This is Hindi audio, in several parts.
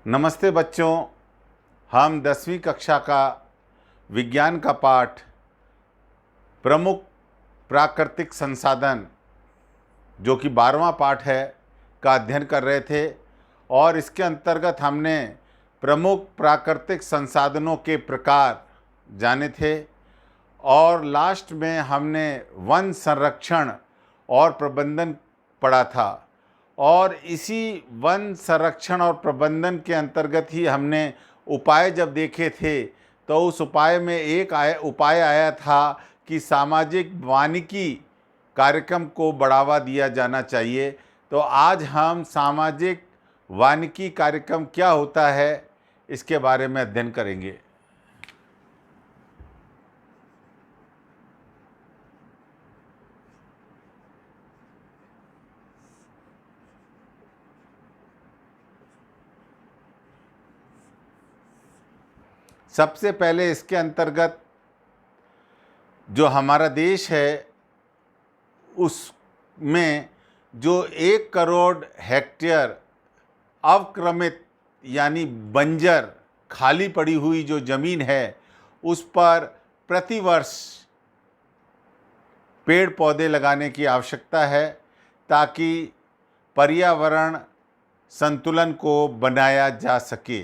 नमस्ते बच्चों। हम 10वीं कक्षा का विज्ञान का पाठ प्रमुख प्राकृतिक संसाधन जो कि 12वां पाठ है का अध्ययन कर रहे थे और इसके अंतर्गत हमने प्रमुख प्राकृतिक संसाधनों के प्रकार जाने थे और लास्ट में हमने वन संरक्षण और प्रबंधन पढ़ा था और इसी वन संरक्षण और प्रबंधन के अंतर्गत ही हमने उपाय जब देखे थे तो उस उपाय में एक उपाय आया था कि सामाजिक वानिकी कार्यक्रम को बढ़ावा दिया जाना चाहिए। तो आज हम सामाजिक वानिकी कार्यक्रम क्या होता है इसके बारे में अध्ययन करेंगे। सबसे पहले इसके अंतर्गत जो हमारा देश है उसमें जो 1 करोड़ हेक्टेयर अवक्रमित यानी बंजर खाली पड़ी हुई जो ज़मीन है उस पर प्रतिवर्ष पेड़ पौधे लगाने की आवश्यकता है ताकि पर्यावरण संतुलन को बनाया जा सके।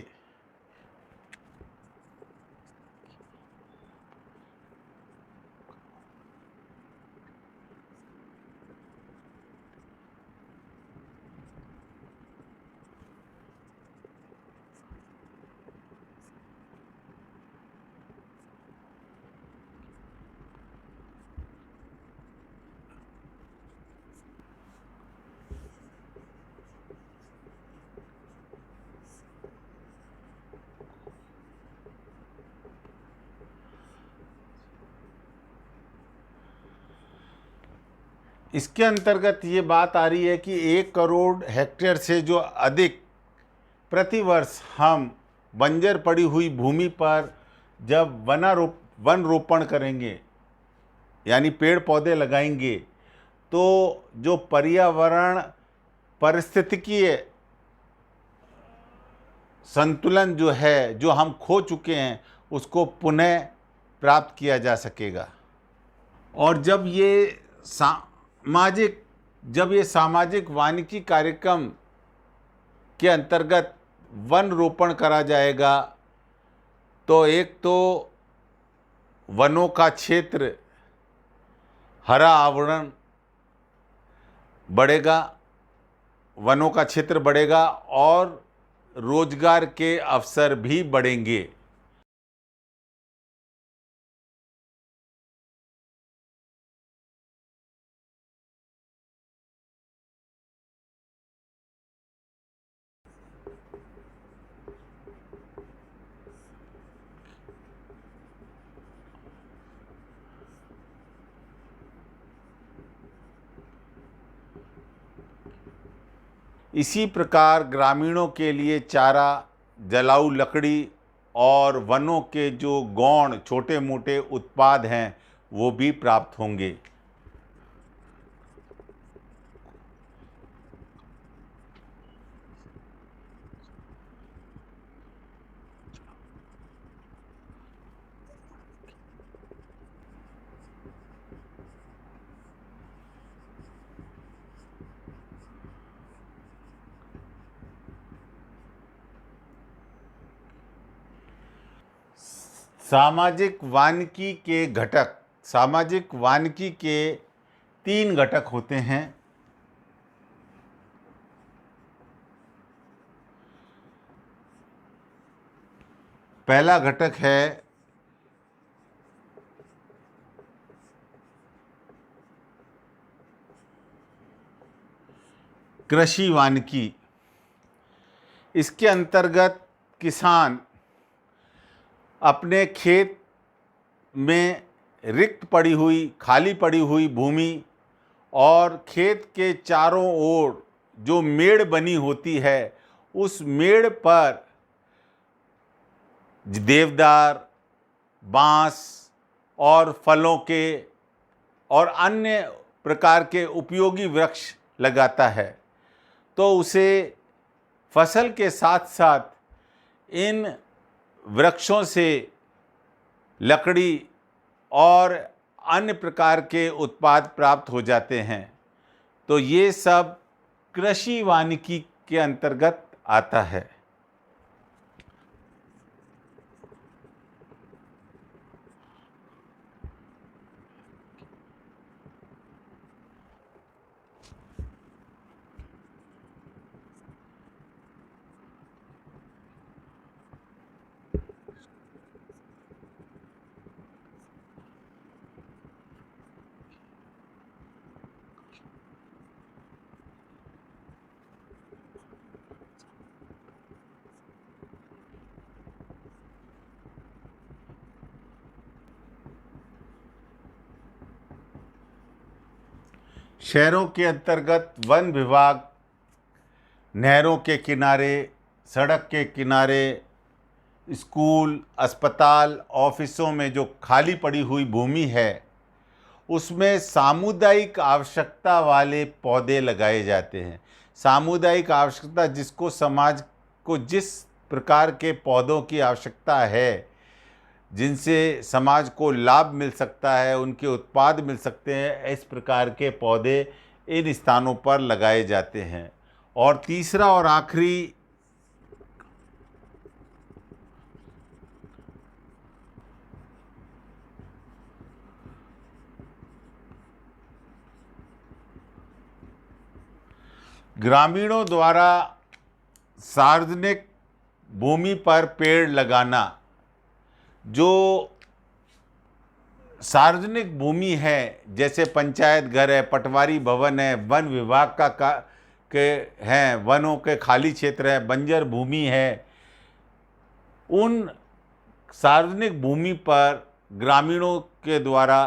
इसके अंतर्गत ये बात आ रही है कि 1 करोड़ हेक्टेयर से जो अधिक प्रतिवर्ष हम बंजर पड़ी हुई भूमि पर जब वन रोपण करेंगे यानी पेड़ पौधे लगाएंगे तो जो पर्यावरण पारिस्थितिकीय संतुलन जो है जो हम खो चुके हैं उसको पुनः प्राप्त किया जा सकेगा। और जब ये सामाजिक वानिकी कार्यक्रम के अंतर्गत वन रोपण करा जाएगा तो एक तो वनों का क्षेत्र हरा आवरण बढ़ेगा, वनों का क्षेत्र बढ़ेगा और रोजगार के अवसर भी बढ़ेंगे। इसी प्रकार ग्रामीणों के लिए चारा, जलाऊ लकड़ी और वनों के जो गौण छोटे मोटे उत्पाद हैं वो भी प्राप्त होंगे। सामाजिक वानिकी के 3 घटक होते हैं। पहला घटक है कृषि वानिकी। इसके अंतर्गत किसान अपने खेत में रिक्त पड़ी हुई खाली पड़ी हुई भूमि और खेत के चारों ओर जो मेड़ बनी होती है उस मेड़ पर देवदार, बांस और फलों के और अन्य प्रकार के उपयोगी वृक्ष लगाता है तो उसे फसल के साथ साथ इन वृक्षों से लकड़ी और अन्य प्रकार के उत्पाद प्राप्त हो जाते हैं। तो ये सब कृषि वानिकी के अंतर्गत आता है। शहरों के अंतर्गत वन विभाग नहरों के किनारे, सड़क के किनारे, स्कूल, अस्पताल, ऑफिसों में जो खाली पड़ी हुई भूमि है उसमें सामुदायिक आवश्यकता वाले पौधे लगाए जाते हैं। सामुदायिक आवश्यकता, जिसको समाज को जिस प्रकार के पौधों की आवश्यकता है, जिनसे समाज को लाभ मिल सकता है, उनके उत्पाद मिल सकते हैं, इस प्रकार के पौधे इन स्थानों पर लगाए जाते हैं। और तीसरा और आखिरी ग्रामीणों द्वारा सार्वजनिक भूमि पर पेड़ लगाना। जो सार्वजनिक भूमि है, जैसे पंचायत घर है, पटवारी भवन है, वन विभाग के हैं, वनों के खाली क्षेत्र है, बंजर भूमि है, उन सार्वजनिक भूमि पर ग्रामीणों के द्वारा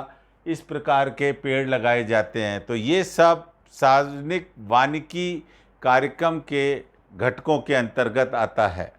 इस प्रकार के पेड़ लगाए जाते हैं। तो ये सब सार्वजनिक वानिकी कार्यक्रम के घटकों के अंतर्गत आता है।